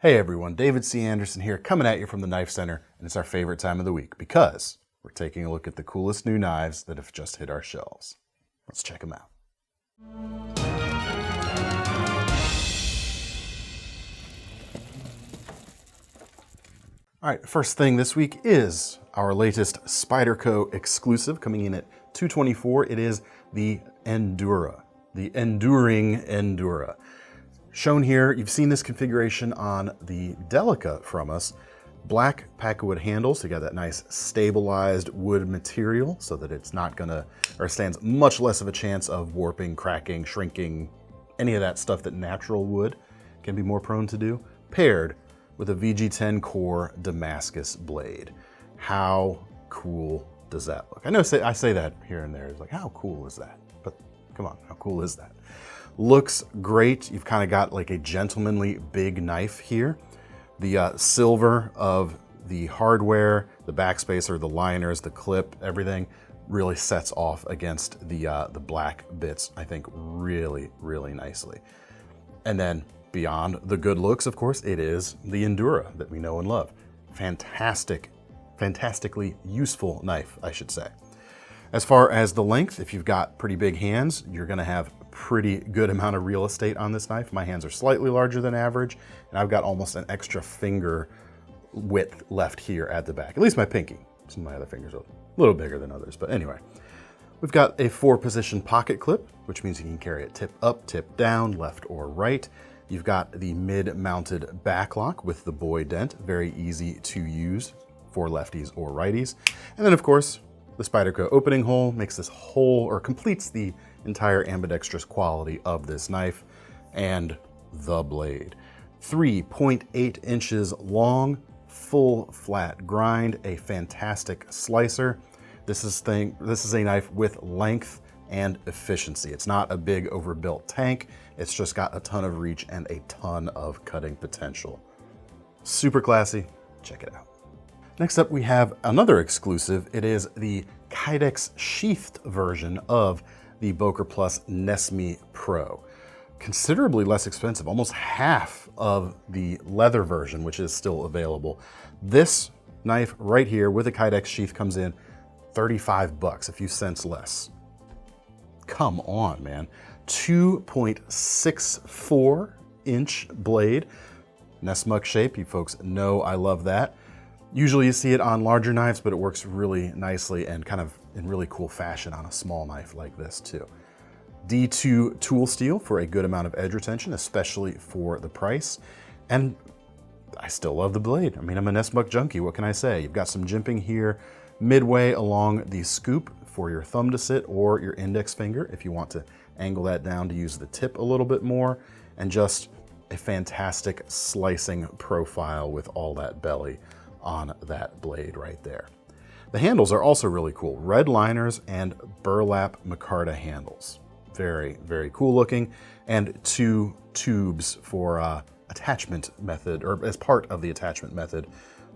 Hey everyone, David C. Anderson here, coming at you from the Knife Center, and it's our favorite time of the week because we're taking a look at the coolest new knives that have just hit our shelves. Let's check them out. All right, first thing this week is our latest Spyderco exclusive coming in at $224. It is the Endura, the enduring Endura. Shown here, you've seen this configuration on the Delica from us. Black Pakkawood handles, so you got that nice stabilized wood material so that it's not gonna, or stands much less of a chance of warping, cracking, shrinking, any of that stuff that natural wood can be more prone to do, paired with a VG10 core Damascus blade. How cool does that look? I know I say that here and there, it's like, how cool is that? But come on, how cool is that? Looks great. You've kind of got like a gentlemanly big knife here. The silver of the hardware, the backspacer, the liners, the clip, everything really sets off against the black bits, I think, really, really nicely. And then beyond the good looks, of course, it is the Endura that we know and love. Fantastic, fantastically useful knife, I should say. As far as the length, if you've got pretty big hands, you're gonna have pretty good amount of real estate on this knife. My hands are slightly larger than average, and I've got almost an extra finger width left here at the back, at least my pinky. Some of my other fingers are a little bigger than others, but anyway. We've got a 4-position pocket clip, which means you can carry it tip up, tip down, left or right. You've got the mid-mounted back lock with the buoy dent, very easy to use for lefties or righties. And then of course, the Spyderco opening hole makes this whole, or completes the entire ambidextrous quality of this knife, and the blade. 3.8 inches long, full flat grind, a fantastic slicer. This is a knife with length and efficiency. It's not a big overbuilt tank, it's just got a ton of reach and a ton of cutting potential. Super classy, check it out. Next up, we have another exclusive. It is the Kydex sheathed version of the Boker Plus Nessmi Pro. Considerably less expensive, almost half of the leather version, which is still available. This knife right here with a Kydex sheath comes in 35 bucks, a few cents less. Come on, man. 2.64 inch blade. Nessmuck shape, you folks know I love that. Usually you see it on larger knives, but it works really nicely and kind of in really cool fashion on a small knife like this too. D2 tool steel for a good amount of edge retention, especially for the price. And I still love the blade. I mean, I'm a Nessmuck junkie, what can I say? You've got some jimping here midway along the scoop for your thumb to sit, or your index finger if you want to angle that down to use the tip a little bit more, and just a fantastic slicing profile with all that belly on that blade right there. The handles are also really cool. Red liners and burlap micarta handles. Very, very cool looking. And 2 tubes for attachment method, or as part of the attachment method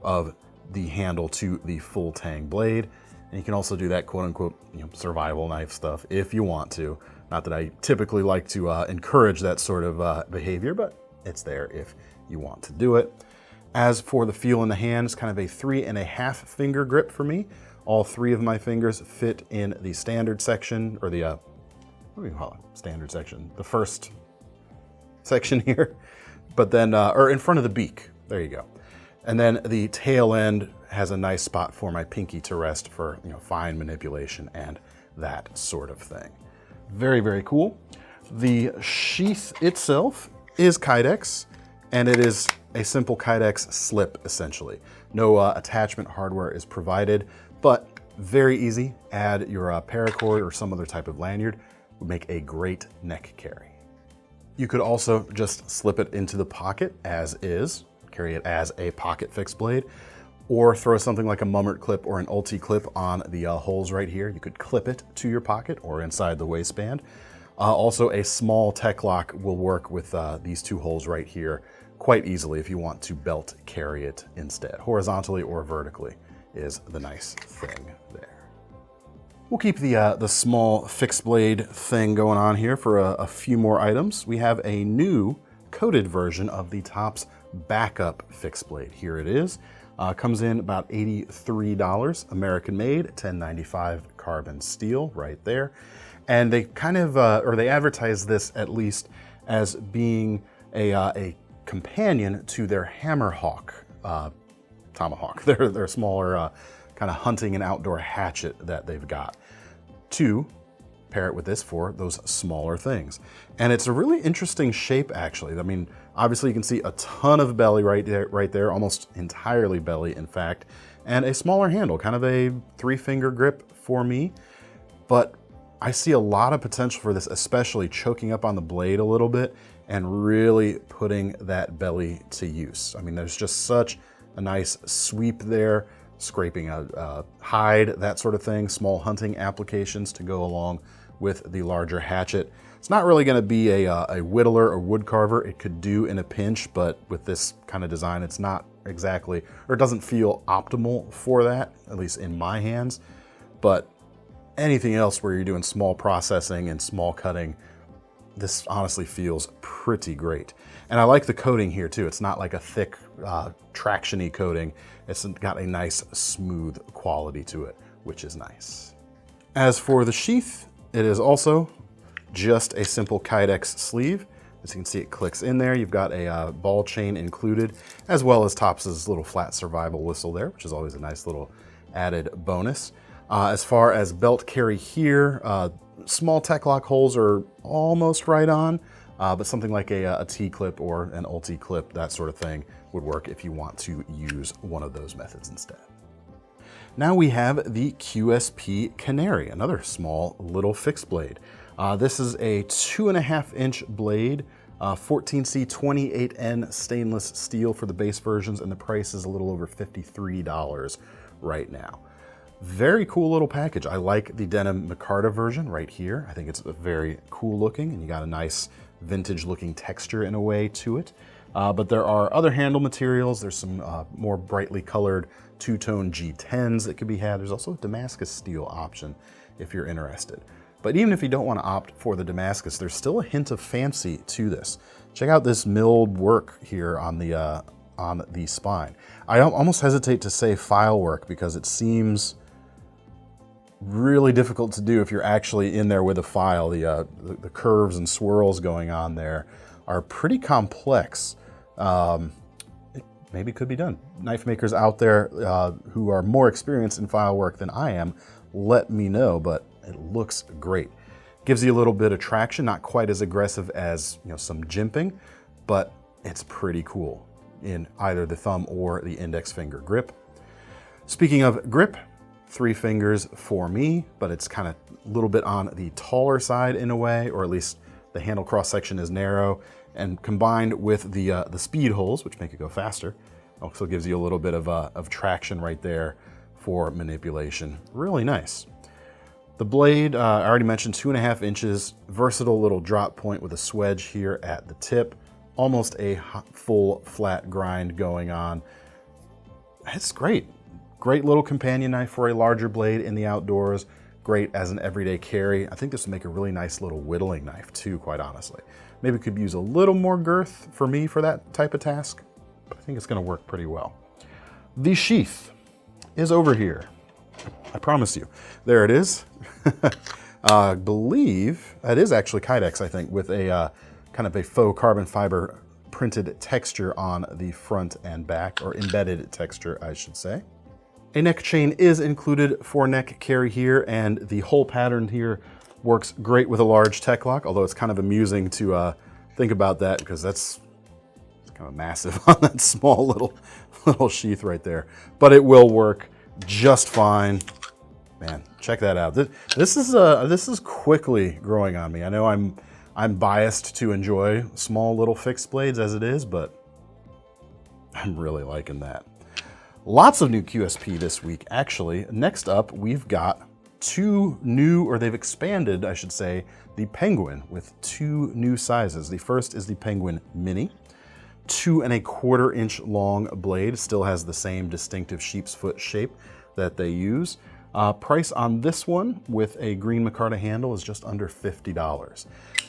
of the handle to the full tang blade. And you can also do that quote unquote, survival knife stuff if you want to. Not that I typically like to encourage that sort of behavior, but it's there if you want to do it. As for the feel in the hand, it's kind of a 3.5 finger grip for me. All 3 of my fingers fit in the standard section, or the, what do we call it? Standard section. The first section here, but then, or in front of the beak. There you go. And then the tail end has a nice spot for my pinky to rest for, fine manipulation and that sort of thing. Very, very cool. The sheath itself is Kydex, and it is a simple Kydex slip, essentially. No attachment hardware is provided, but very easy. Add your paracord or some other type of lanyard. Would make a great neck carry. You could also just slip it into the pocket as is, carry it as a pocket fixed blade, or throw something like a Mummert clip or an Ulti clip on the holes right here. You could clip it to your pocket or inside the waistband. Also, a small tech lock will work with these 2 holes right here quite easily if you want to belt carry it instead. Horizontally or vertically is the nice thing there. We'll keep the small fixed blade thing going on here for a few more items. We have a new coated version of the Tops backup fixed blade. Here it is. Comes in about $83, American made, 1095 carbon steel right there. And they kind of, or they advertise this at least as being a companion to their Hammerhawk tomahawk, their smaller kind of hunting and outdoor hatchet that they've got, to pair it with this for those smaller things. And it's a really interesting shape, actually. I mean, obviously you can see a ton of belly right there, almost entirely belly, in fact, and a smaller handle, kind of a 3-finger grip for me. But I see a lot of potential for this, especially choking up on the blade a little bit and really putting that belly to use. I mean, there's just such a nice sweep there, scraping a hide, that sort of thing, small hunting applications to go along with the larger hatchet. It's not really gonna be a whittler or wood carver. It could do in a pinch, but with this kind of design, it's not exactly, or it doesn't feel optimal for that, at least in my hands. But anything else where you're doing small processing and small cutting, this honestly feels pretty great. And I like the coating here too. It's not like a thick, traction-y coating. It's got a nice smooth quality to it, which is nice. As for the sheath, it is also just a simple Kydex sleeve. As you can see, it clicks in there. You've got a ball chain included, as well as Topps' little flat survival whistle there, which is always a nice little added bonus. As far as belt carry here, small tech lock holes are almost right on, but something like a T-clip or an Ulti clip, that sort of thing, would work if you want to use one of those methods instead. Now we have the QSP Canary, another small little fixed blade. This is a 2.5-inch blade, 14C 28N stainless steel for the base versions, and the price is a little over $53 right now. Very cool little package. I like the denim micarta version right here. I think it's very cool looking, and you got a nice vintage looking texture in a way to it. But there are other handle materials. There's some more brightly colored two-tone G10s that could be had. There's also a Damascus steel option if you're interested. But even if you don't want to opt for the Damascus, there's still a hint of fancy to this. Check out this milled work here on the spine. I almost hesitate to say file work because it seems really difficult to do if you're actually in there with a file. The curves and swirls going on there are pretty complex. It maybe could be done. Knife makers out there who are more experienced in file work than I am, let me know, but it looks great. Gives you a little bit of traction, not quite as aggressive as some jimping, but it's pretty cool in either the thumb or the index finger grip. Speaking of grip, 3 fingers for me, but it's kind of a little bit on the taller side in a way, or at least the handle cross section is narrow, and combined with the speed holes, which make it go faster, also gives you a little bit of traction right there for manipulation. Really nice. The blade, I already mentioned, 2.5 inches, versatile little drop point with a swedge here at the tip, almost a full flat grind going on. It's great. Great little companion knife for a larger blade in the outdoors. Great as an everyday carry. I think this would make a really nice little whittling knife too, quite honestly. Maybe could use a little more girth for me for that type of task, but I think it's gonna work pretty well. The sheath is over here. I promise you. There it is. I believe it is actually Kydex, I think, with a kind of a faux carbon fiber printed texture on the front and back, or embedded texture, I should say. A neck chain is included for neck carry here, and the whole pattern here works great with a large tech lock, although it's kind of amusing to think about that because it's kind of massive on that small little sheath right there. But it will work just fine. Man, check that out. This is quickly growing on me. I know I'm biased to enjoy small little fixed blades as it is, but I'm really liking that. Lots of new QSP this week, actually. Next up, we've got 2 new, or they've expanded, I should say, the Penguin with 2 new sizes. The first is the Penguin Mini, 2¼ inch long blade. Still has the same distinctive sheep's foot shape that they use. Price on this one with a green micarta handle is just under $50.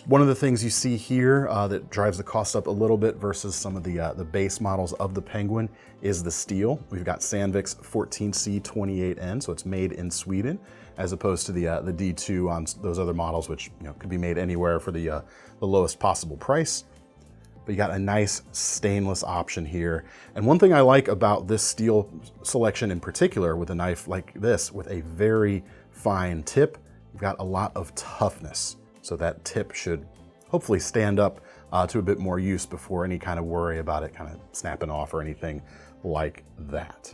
One of the things you see here that drives the cost up a little bit versus some of the base models of the Penguin is the steel. We've got Sandvik's 14C28N, so it's made in Sweden, as opposed to the D2 on those other models, which could be made anywhere for the lowest possible price. But you got a nice stainless option here. And one thing I like about this steel selection in particular with a knife like this, with a very fine tip, you've got a lot of toughness. So that tip should hopefully stand up to a bit more use before any kind of worry about it kind of snapping off or anything like that.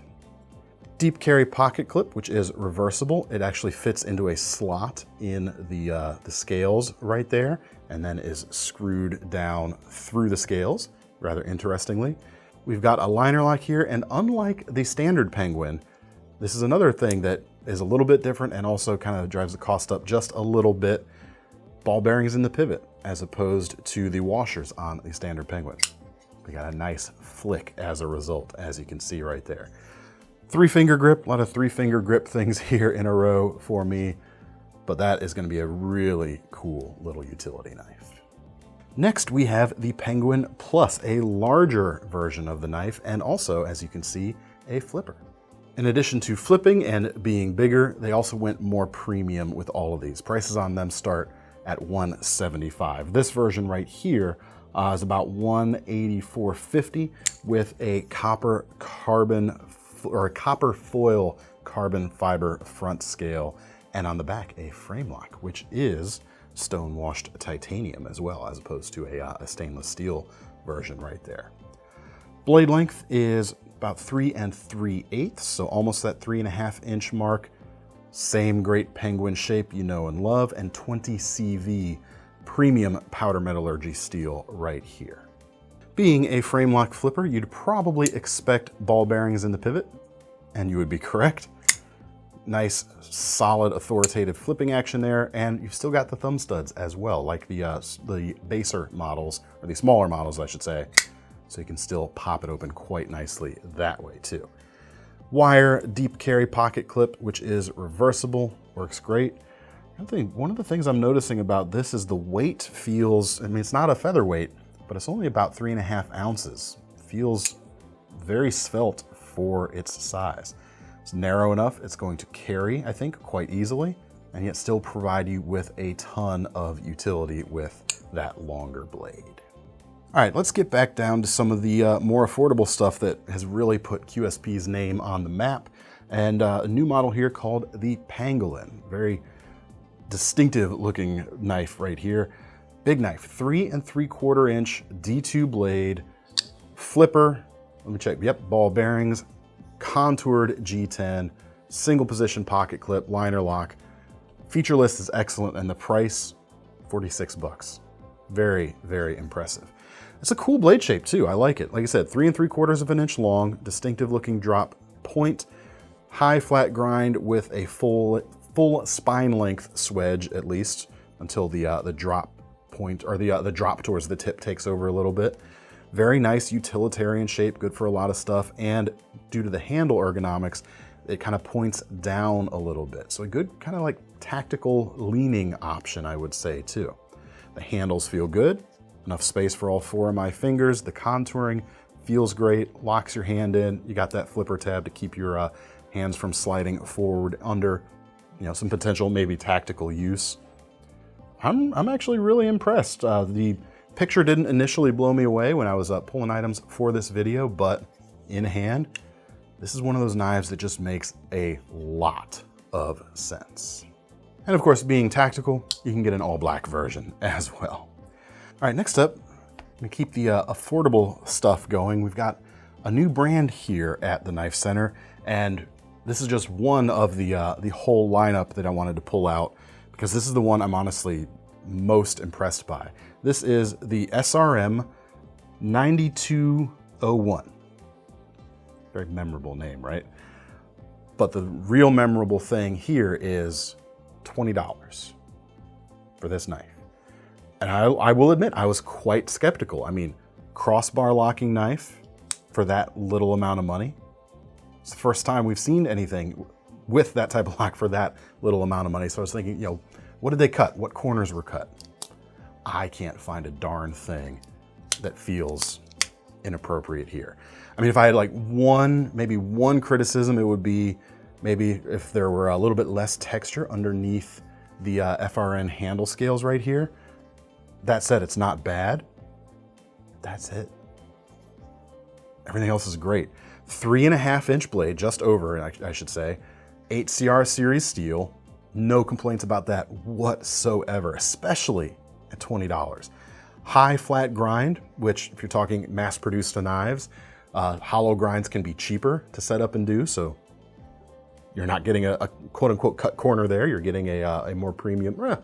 Deep carry pocket clip, which is reversible. It actually fits into a slot in the scales right there, and then is screwed down through the scales, rather interestingly. We've got a liner lock here, and unlike the standard Penguin, this is another thing that is a little bit different and also kind of drives the cost up just a little bit. Ball bearings in the pivot, as opposed to the washers on the standard Penguin. We got a nice flick as a result, as you can see right there. 3-finger grip, a lot of 3-finger grip things here in a row for me, but that is gonna be a really cool little utility knife. Next, we have the Penguin Plus, a larger version of the knife, and also, as you can see, a flipper. In addition to flipping and being bigger, they also went more premium with all of these. Prices on them start at $175. This version right here is about $184.50 with a copper foil carbon fiber front scale, and on the back a frame lock, which is stone washed titanium as well, as opposed to a stainless steel version right there. Blade length is about 3 3/8, so almost that 3.5-inch mark. Same great Penguin shape you know and love, and 20 CV premium powder metallurgy steel right here. Being a frame lock flipper, you'd probably expect ball bearings in the pivot, and you would be correct. Nice, solid, authoritative flipping action there, and you've still got the thumb studs as well, like the baser models, or the smaller models, I should say, so you can still pop it open quite nicely that way too. Wire deep carry pocket clip, which is reversible, works great. One of the things I'm noticing about this is the weight feels, I mean, it's not a featherweight, but it's only about 3.5 ounces. Feels very svelte for its size. It's narrow enough, it's going to carry, I think, quite easily, and yet still provide you with a ton of utility with that longer blade. All right, let's get back down to some of the more affordable stuff that has really put QSP's name on the map. And a new model here called the Pangolin. Very distinctive looking knife right here. Big knife, 3 3/4-inch D2 blade, flipper, let me check, yep, ball bearings, contoured G10, single position pocket clip, liner lock. Feature list is excellent, and the price, $46. Very, very impressive. It's a cool blade shape too, I like it. Like I said, 3 3/4 long, distinctive looking drop point, high flat grind with a full spine length swedge at least, until the drop point, or the drop towards the tip takes over a little bit. Very nice utilitarian shape, good for a lot of stuff, and due to the handle ergonomics, it kind of points down a little bit. So a good kind of like tactical leaning option, I would say too. The handles feel good, enough space for all 4 of my fingers. The contouring feels great, locks your hand in. You got that flipper tab to keep your hands from sliding forward under, some potential maybe tactical use. I'm actually really impressed. The picture didn't initially blow me away when I was pulling items for this video, but in hand, this is one of those knives that just makes a lot of sense. And of course, being tactical, you can get an all black version as well. All right, next up, I'm gonna keep the affordable stuff going. We've got a new brand here at the KnifeCenter, and this is just one of the whole lineup that I wanted to pull out, because this is the one I'm honestly most impressed by. This is the SRM 9201. Very memorable name, right? But the real memorable thing here is $20 for this knife. And I will admit, I was quite skeptical. I mean, crossbar locking knife for that little amount of money. It's the first time we've seen anything with that type of lock for that little amount of money. So I was thinking, what did they cut? What corners were cut? I can't find a darn thing that feels inappropriate here. I mean, if I had like maybe one criticism, it would be maybe if there were a little bit less texture underneath the FRN handle scales right here. That said, it's not bad. That's it. Everything else is great. 3.5-inch blade, just over, I should say. 8CR series steel. No complaints about that whatsoever, especially at $20. High flat grind, which if you're talking mass-produced knives, hollow grinds can be cheaper to set up and do, so you're not getting a quote-unquote cut corner there. You're getting a more premium, I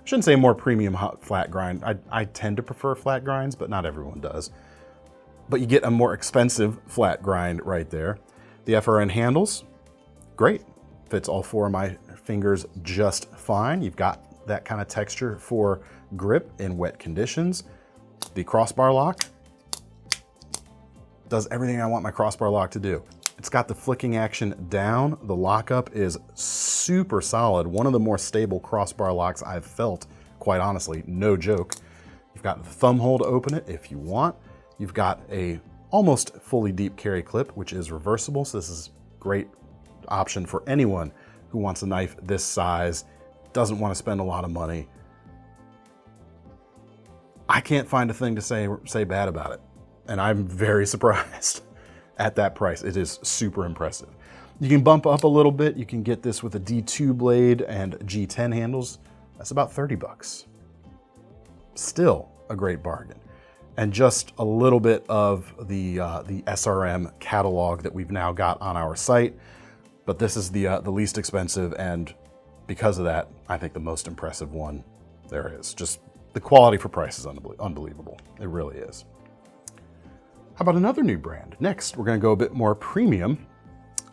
shouldn't say more premium flat grind. I tend to prefer flat grinds, but not everyone does. But you get a more expensive flat grind right there. The FRN handles, great. Fits all 4 of my fingers just fine. You've got that kind of texture for grip in wet conditions. The crossbar lock does everything I want my crossbar lock to do. It's got the flicking action down. The lockup is super solid. One of the more stable crossbar locks I've felt, quite honestly, no joke. You've got the thumb hole to open it if you want. You've got a almost fully deep carry clip, which is reversible. So this is a great option for anyone who wants a knife this size, doesn't want to spend a lot of money. I can't find a thing to say bad about it. And I'm very surprised at that price. It is super impressive. You can bump up a little bit. You can get this with a D2 blade and G10 handles. That's about 30 bucks. Still a great bargain. And just a little bit of the SRM catalog that we've now got on our site. But this is the least expensive, and because of that, I think the most impressive one there is. Just the quality for price is unbelievable. It really is. How about another new brand? Next, we're gonna go a bit more premium.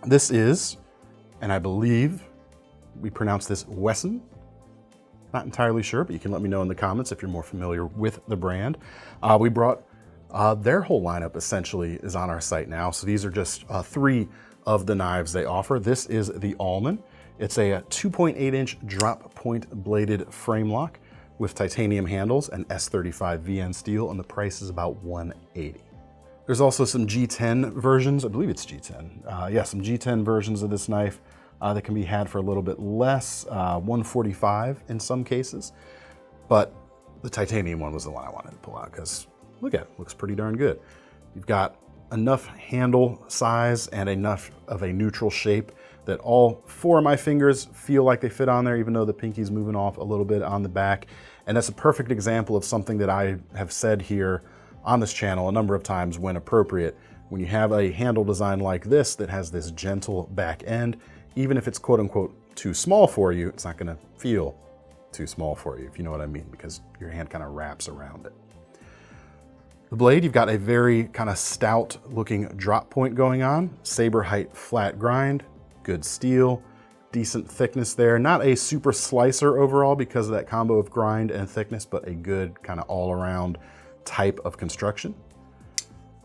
This is, and I believe we pronounce this Wesn. Not entirely sure, but you can let me know in the comments if you're more familiar with the brand. We brought their whole lineup essentially is on our site now. So these are just 3 of the knives they offer. This is the Allman. It's a 2.8-inch drop point bladed frame lock with titanium handles and S35 VN steel, and the price is about $180. There's also some G10 versions. I believe it's G10. Yeah, some G10 versions of this knife that can be had for a little bit less, $145 in some cases. But the titanium one was the one I wanted to pull out because look at it, looks pretty darn good. You've got enough handle size and enough of a neutral shape that all 4 of my fingers feel like they fit on there, even though the pinky's moving off a little bit on the back. And that's a perfect example of something that I have said here on this channel a number of times when appropriate. When you have a handle design like this that has this gentle back end, even if it's quote unquote too small for you, it's not gonna feel too small for you, if you know what I mean, because your hand kind of wraps around it. The blade, you've got a very kind of stout looking drop point going on, saber height flat grind, good steel, decent thickness there. Not a super slicer overall because of that combo of grind and thickness, but a good kind of all around type of construction.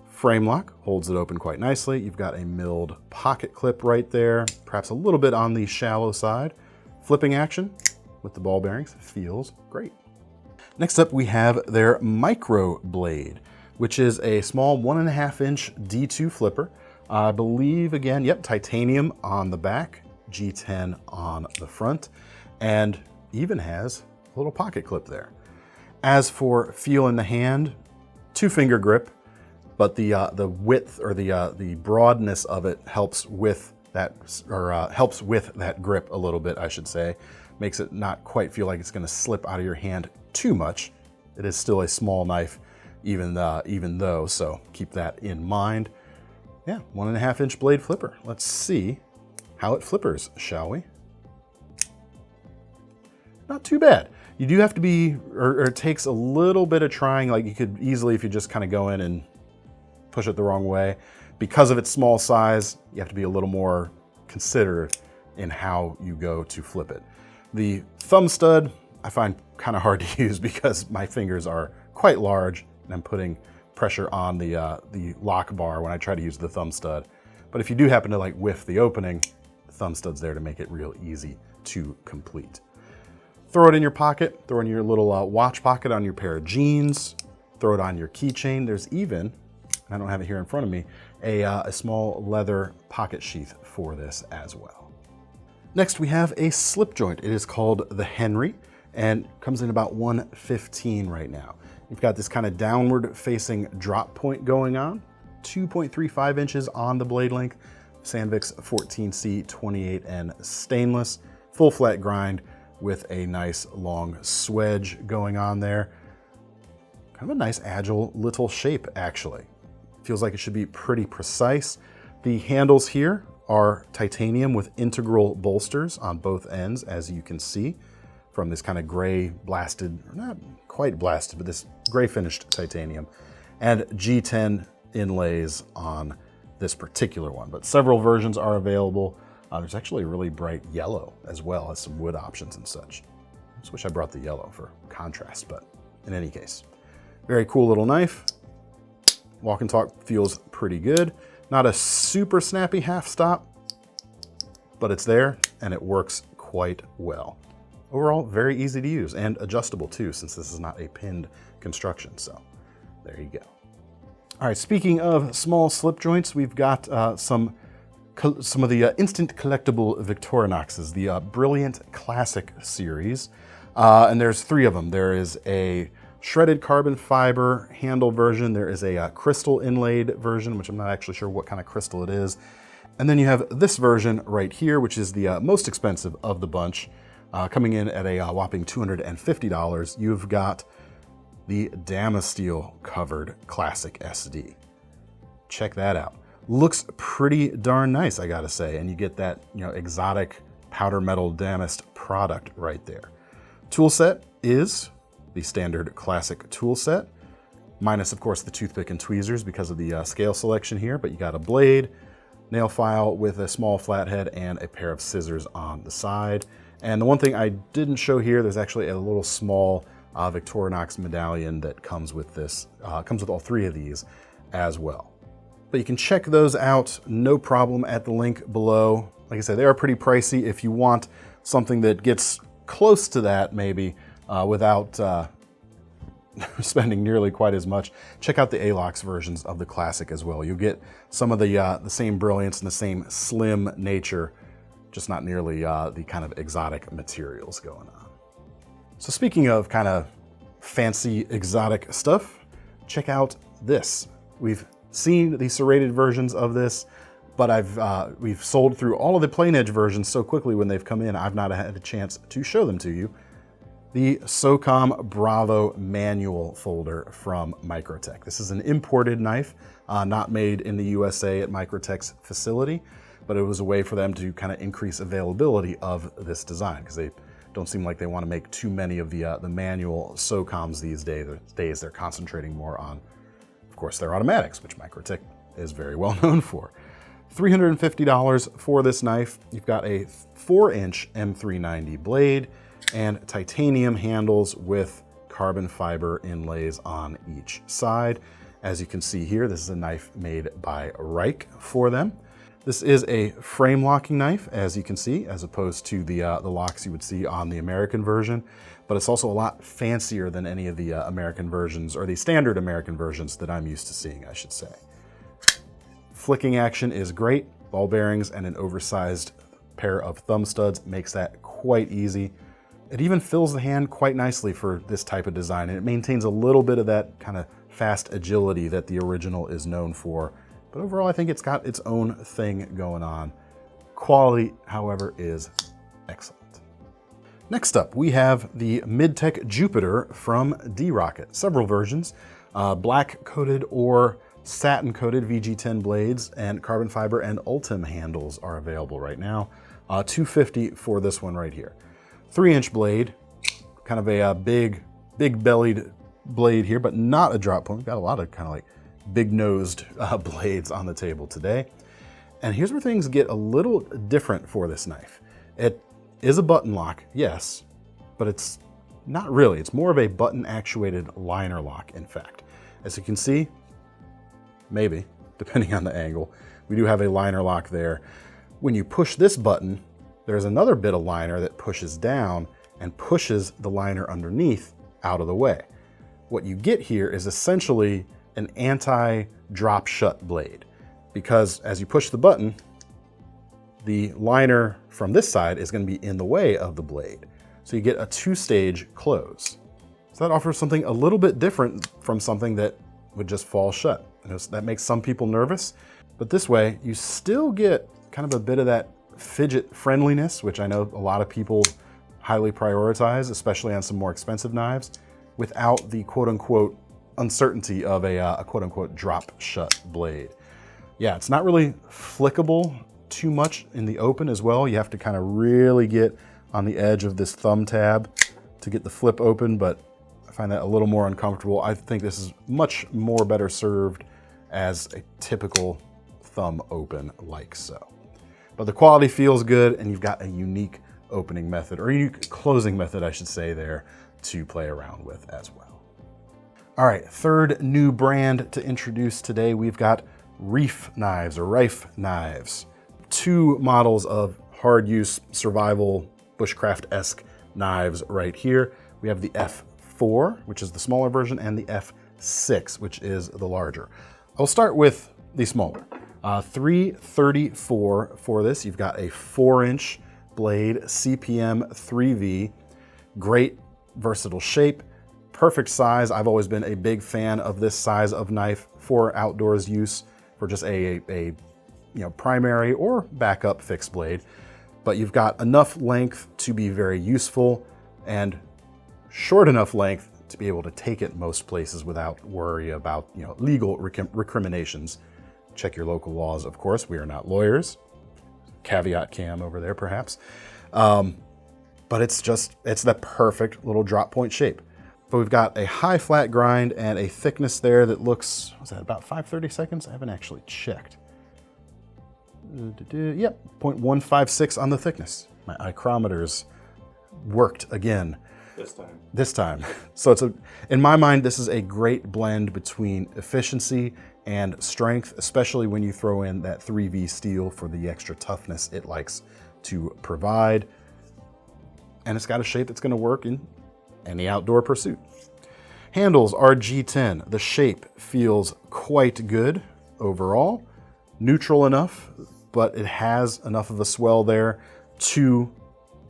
Frame lock holds it open quite nicely. You've got a milled pocket clip right there, perhaps a little bit on the shallow side. Flipping action with the ball bearings feels great. Next up, we have their Microblade, which is a small 1.5-inch D2 flipper. I believe, again, yep, titanium on the back, G10 on the front, and even has a little pocket clip there. As for feel in the hand, 2-finger grip, but the width or the broadness of it helps with that, or helps with that grip a little bit, I should say. Makes it not quite feel like it's going to slip out of your hand too much. It is still a small knife, even though, so keep that in mind. Yeah, 1.5-inch blade flipper. Let's see how it flippers, shall we? Not too bad. You do have to be, or it takes a little bit of trying. Like you could easily, if you just kind of go in and push it the wrong way, because of its small size, you have to be a little more considerate in how you go to flip it. The thumb stud, I find kind of hard to use because my fingers are quite large and I'm putting pressure on the lock bar when I try to use the thumb stud. But if you do happen to like whiff the opening, the thumb stud's there to make it real easy to complete. Throw it in your pocket, throw it in your little watch pocket on your pair of jeans, throw it on your keychain. There's even, I don't have it here in front of me, a small leather pocket sheath for this as well. Next, we have a slip joint. It is called the Henry and comes in about $115 right now. You've got this kind of downward facing drop point going on, 2.35 inches on the blade length, Sandvik's 14C 28N stainless, full flat grind with a nice long swedge going on there. Kind of a nice agile little shape actually. Feels like it should be pretty precise. The handles here are titanium with integral bolsters on both ends, as you can see from this kind of gray blasted, or not quite blasted, but this gray finished titanium, and G10 inlays on this particular one, but several versions are available. There's actually a really bright yellow as well as some wood options and such. I just wish I brought the yellow for contrast, but in any case, very cool little knife. Walk and talk feels pretty good. Not a super snappy half stop, but it's there and it works quite well. Overall, very easy to use and adjustable too, since this is not a pinned construction, so there you go. All right, speaking of small slip joints, we've got some of the instant collectible Victorinoxes, the Brilliant Classic series, and there's 3 of them. There is a shredded carbon fiber handle version, there is a crystal inlaid version, which I'm not actually sure what kind of crystal it is, and then you have this version right here, which is the most expensive of the bunch, coming in at a whopping $250. You've got the Damasteel covered Classic SD. Check that out. Looks pretty darn nice, I gotta say, and you get that, exotic powder metal damast product right there. Tool set is the standard Classic tool set, minus of course the toothpick and tweezers because of the scale selection here, but you got a blade, nail file with a small flathead, and a pair of scissors on the side. And the one thing I didn't show here, there's actually a little small Victorinox medallion that comes with this, comes with all 3 of these as well. But you can check those out, no problem, at the link below. Like I said, they are pretty pricey. If you want something that gets close to that maybe without spending nearly quite as much, check out the ALOX versions of the Classic as well. You'll get some of the same brilliance and the same slim nature, just not nearly the kind of exotic materials going on. So speaking of kind of fancy exotic stuff, check out this. We've seen the serrated versions of this, but we've sold through all of the plain edge versions so quickly when they've come in, I've not had a chance to show them to you. The SOCOM Bravo manual folder from Microtech. This is an imported knife, not made in the USA at Microtech's facility, but it was a way for them to kind of increase availability of this design because they don't seem like they want to make too many of the manual SOCOMs these days. They're concentrating more on, of course, their automatics, which Microtech is very well known for. $350 for this knife. You've got a 4-inch M390 blade and titanium handles with carbon fiber inlays on each side. As you can see here, this is a knife made by Reiff for them. This is a frame locking knife, as you can see, as opposed to the locks you would see on the American version, but it's also a lot fancier than any of the American versions, or the standard American versions that I'm used to seeing, I should say. Flicking action is great. Ball bearings and an oversized pair of thumb studs makes that quite easy. It even fills the hand quite nicely for this type of design, and it maintains a little bit of that kind of fast agility that the original is known for. But overall, I think it's got its own thing going on. Quality, however, is excellent. Next up, we have the Midtech Jupiter from D-Rocket. Several versions, black coated or satin coated VG10 blades and carbon fiber and Ultim handles are available right now. $250 for this one right here. 3-inch blade, kind of a big bellied blade here, but not a drop point. We've got a lot of kind of like big-nosed blades on the table today. And here's where things get a little different for this knife. It is a button lock, yes, but it's not really. It's more of a button-actuated liner lock, in fact. As you can see, maybe, depending on the angle, we do have a liner lock there. When you push this button, there's another bit of liner that pushes down, and pushes the liner underneath out of the way. What you get here is essentially an anti-drop shut blade, because as you push the button, the liner from this side is going to be in the way of the blade. So you get a two-stage close. So that offers something a little bit different from something that would just fall shut. That makes some people nervous, but this way you still get kind of a bit of that fidget friendliness, which I know a lot of people highly prioritize, especially on some more expensive knives, without the quote-unquote uncertainty of a quote-unquote drop shut blade. Yeah, it's not really flickable too much in the open as well. You have to kind of really get on the edge of this thumb tab to get the flip open, but I find that a little more uncomfortable. I think this is much more better served as a typical thumb open like so. But the quality feels good, and you've got a unique opening method, or a unique closing method, I should say there, to play around with as well. All right, third new brand to introduce today, we've got Reiff knives, or Reiff knives. Two models of hard use, survival, bushcraft-esque knives right here. We have the F4, which is the smaller version, and the F6, which is the larger. I'll start with the smaller. 334 for this. You've got a 4-inch blade, CPM 3V, great versatile shape, perfect size. I've always been a big fan of this size of knife for outdoors use, for just a primary or backup fixed blade. But you've got enough length to be very useful, and short enough length to be able to take it most places without worry about legal recriminations. Check your local laws, of course. We are not lawyers. Caveat Cam over there, perhaps. But it's the perfect little drop point shape. But we've got a high flat grind and a thickness there that looks, was that about 5/32? I haven't actually checked. Yep, 0.156 on the thickness. My micrometers worked again. This time. So in my mind, this is a great blend between efficiency and strength, especially when you throw in that 3V steel for the extra toughness it likes to provide. And it's got a shape that's going to work in any outdoor pursuit. Handles are G10. The shape feels quite good overall. Neutral enough, but it has enough of a swell there to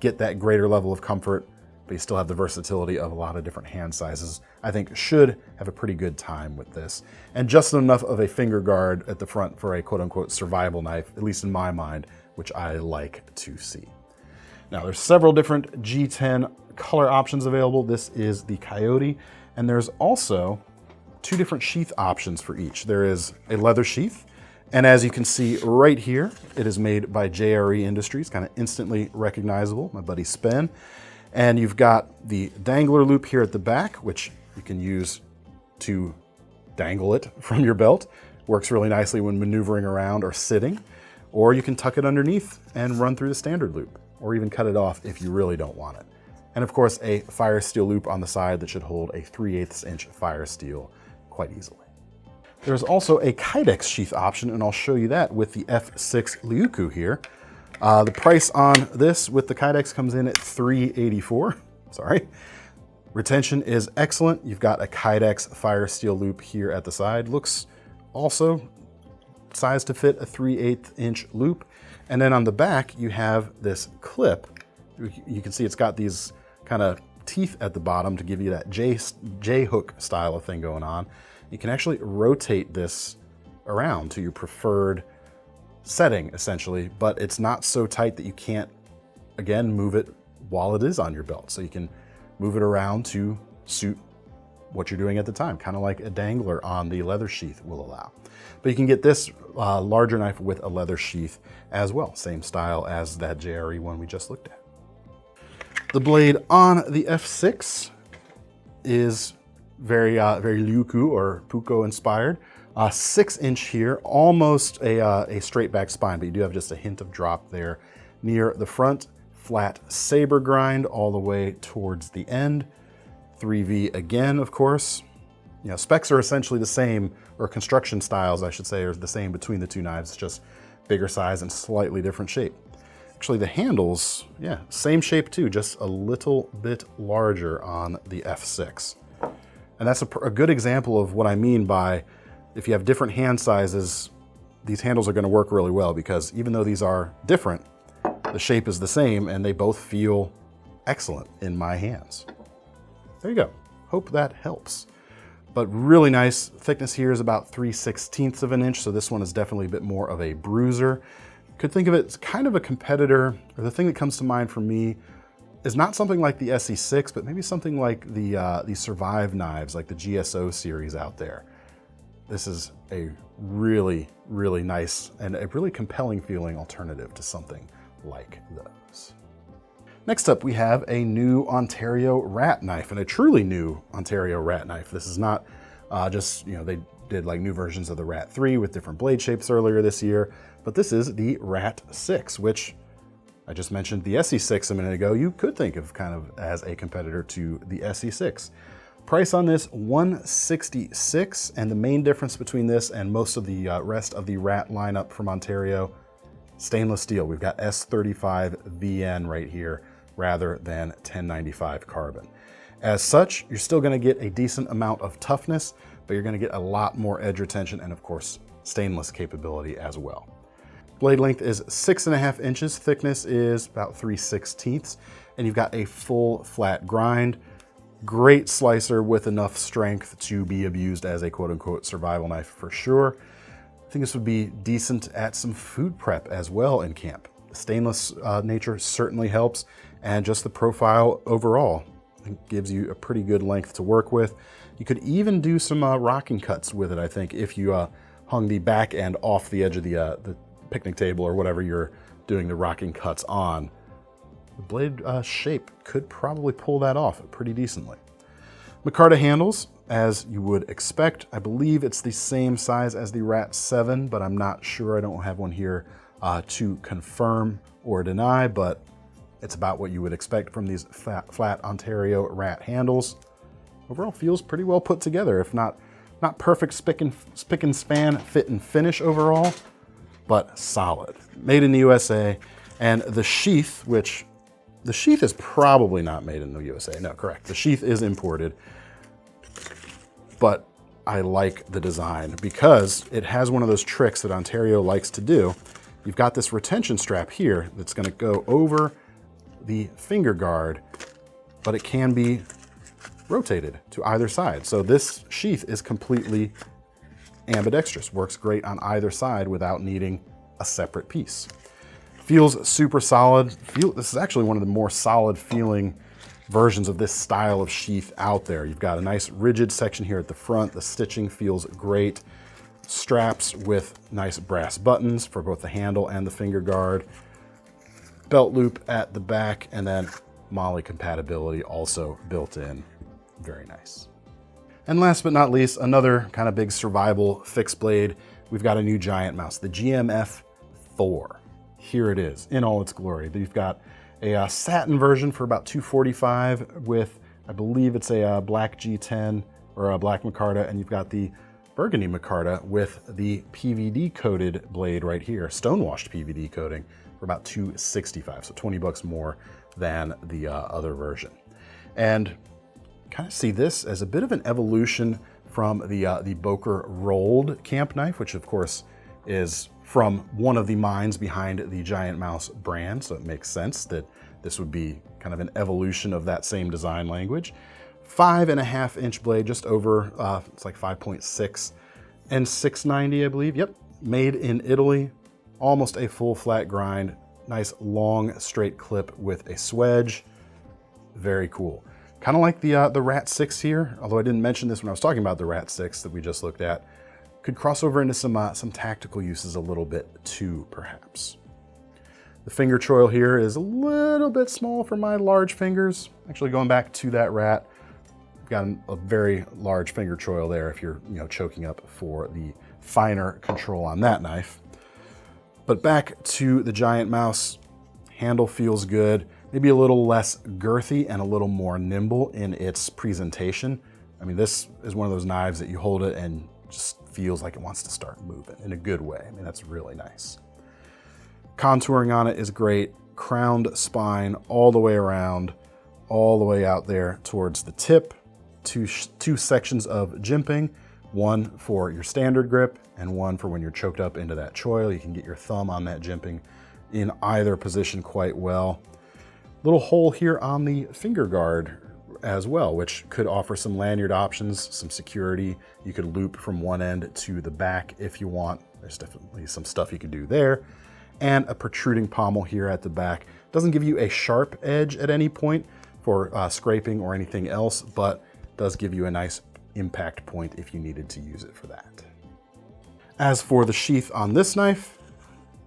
get that greater level of comfort, but you still have the versatility of a lot of different hand sizes. I think should have a pretty good time with this. And just enough of a finger guard at the front for a quote-unquote survival knife, at least in my mind, which I like to see. Now there's several different G10 color options available. This is the Coyote, and there's also two different sheath options for each. There is a leather sheath, and as you can see right here, it is made by JRE Industries, kind of instantly recognizable, my buddy Spen. And you've got the dangler loop here at the back, which you can use to dangle it from your belt. Works really nicely when maneuvering around or sitting. Or you can tuck it underneath and run through the standard loop, or even cut it off if you really don't want it. And of course, a fire steel loop on the side that should hold a 3/8 inch fire steel quite easily. There's also a Kydex sheath option, and I'll show you that with the F6 Leuku here. The price on this with the Kydex comes in at $384. Sorry. Retention is excellent. You've got a Kydex fire steel loop here at the side. Looks also sized to fit a 3/8 inch loop. And then on the back, you have this clip. You can see it's got these kind of teeth at the bottom to give you that J hook style of thing going on. You can actually rotate this around to your preferred setting, essentially, but it's not so tight that you can't, again, move it while it is on your belt. So you can move it around to suit what you're doing at the time, kind of like a dangler on the leather sheath will allow. But you can get this larger knife with a leather sheath as well, same style as that JRE one we just looked at. The blade on the F6 is very Leuku or Puko inspired. 6-inch here, almost a straight back spine, but you do have just a hint of drop there near the front. Flat saber grind all the way towards the end. 3V again, of course. Specs are essentially the same, or construction styles, I should say, are the same between the two knives, just bigger size and slightly different shape. Actually, the handles, yeah, same shape too, just a little bit larger on the F6. And that's a good example of what I mean by, if you have different hand sizes, these handles are going to work really well, because even though these are different, the shape is the same and they both feel excellent in my hands. There you go. Hope that helps. But really nice. Thickness here is about 3/16 of an inch, so this one is definitely a bit more of a bruiser. Could think of it as kind of a competitor, or the thing that comes to mind for me is not something like the SE6, but maybe something like the Survive knives, like the GSO series out there. This is a really, really nice and a really compelling feeling alternative to something like those. Next up, we have a new Ontario rat knife, and a truly new Ontario rat knife. This is not just, they did like new versions of the Rat 3 with different blade shapes earlier this year, but this is the Rat 6, which I just mentioned the SE6 a minute ago. You could think of kind of as a competitor to the SE6. Price on this, $166, and the main difference between this and most of the rest of the Rat lineup from Ontario, stainless steel. We've got S35 VN right here rather than 1095 carbon. As such, you're still gonna get a decent amount of toughness, but you're gonna get a lot more edge retention and of course, stainless capability as well. Blade length is 6.5 inches, thickness is about 3/16, and you've got a full flat grind. Great slicer with enough strength to be abused as a quote-unquote survival knife for sure. I think this would be decent at some food prep as well in camp. The stainless nature certainly helps, and just the profile overall, I think, gives you a pretty good length to work with. You could even do some rocking cuts with it, I think, if you hung the back end off the edge of the picnic table or whatever you're doing the rocking cuts on. The blade shape could probably pull that off pretty decently. Micarta handles, as you would expect. I believe it's the same size as the Rat 7, but I'm not sure. I don't have one here to confirm or deny, but it's about what you would expect from these flat Ontario Rat handles. Overall feels pretty well put together, if not perfect spick and span fit and finish overall, but solid. Made in the USA, and the sheath, which the sheath is probably not made in the USA. No, correct. The sheath is imported, but I like the design because it has one of those tricks that Ontario likes to do. You've got this retention strap here that's going to go over the finger guard, but it can be rotated to either side. So this sheath is completely ambidextrous, works great on either side without needing a separate piece. Feels super solid. This is actually one of the more solid feeling versions of this style of sheath out there. You've got a nice rigid section here at the front. The stitching feels great. Straps with nice brass buttons for both the handle and the finger guard. Belt loop at the back, and then MOLLE compatibility also built in. Very nice. And last but not least, another kind of big survival fixed blade. We've got a new GiantMouse, the GMF4. Here it is in all its glory. You've got a satin version for about $245 with, I believe it's a black G10 or a black micarta, and you've got the burgundy micarta with the PVD coated blade right here, stonewashed PVD coating for about $265, so 20 bucks more than the other version. And kind of see this as a bit of an evolution from the Boker rolled camp knife, which of course is from one of the minds behind the GiantMouse brand, so it makes sense that this would be kind of an evolution of that same design language. 5.5 inch blade, just over, it's like 5.6 and 690, I believe. Yep, made in Italy, almost a full flat grind, nice long straight clip with a swedge. Very cool. Kind of like the Rat 6 here, although I didn't mention this when I was talking about the Rat 6 that we just looked at. Could cross over into some tactical uses a little bit too, perhaps. The finger choil here is a little bit small for my large fingers. Actually, going back to that Rat, I've got a very large finger choil there if you're choking up for the finer control on that knife. But back to the GiantMouse, handle feels good. Maybe a little less girthy and a little more nimble in its presentation. I mean, this is one of those knives that you hold it and just feels like it wants to start moving in a good way. I mean, that's really nice. Contouring on it is great. crowned spine all the way around, all the way out there towards the tip. Two sections of jimping, one for your standard grip and one for when you're choked up into that choil. You can get your thumb on that jimping in either position quite well. Little hole here on the finger guard as well, which could offer some lanyard options, some security. You could loop from one end to the back if you want. There's definitely some stuff you could do there. And a protruding pommel here at the back. Doesn't give you a sharp edge at any point for scraping or anything else, but does give you a nice impact point if you needed to use it for that. As for the sheath on this knife,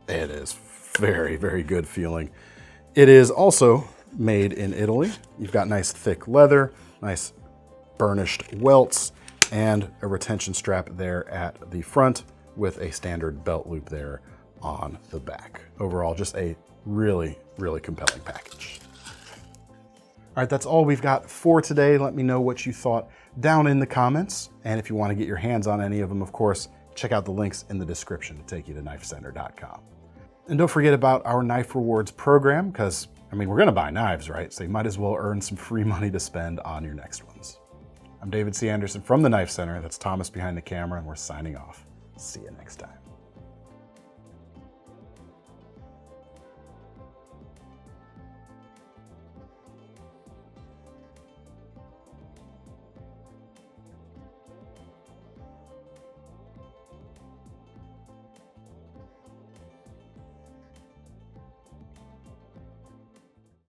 it is very, very good feeling. It is also made in Italy. You've got nice thick leather, nice burnished welts, and a retention strap there at the front with a standard belt loop there on the back. Overall, just a really, really compelling package. All right, that's all we've got for today. Let me know what you thought down in the comments. And if you want to get your hands on any of them, of course, check out the links in the description to take you to KnifeCenter.com. And don't forget about our Knife Rewards program, because, I mean, we're going to buy knives, right? So you might as well earn some free money to spend on your next ones. I'm David C. Anderson from the Knife Center. That's Thomas behind the camera, and we're signing off. See you next time.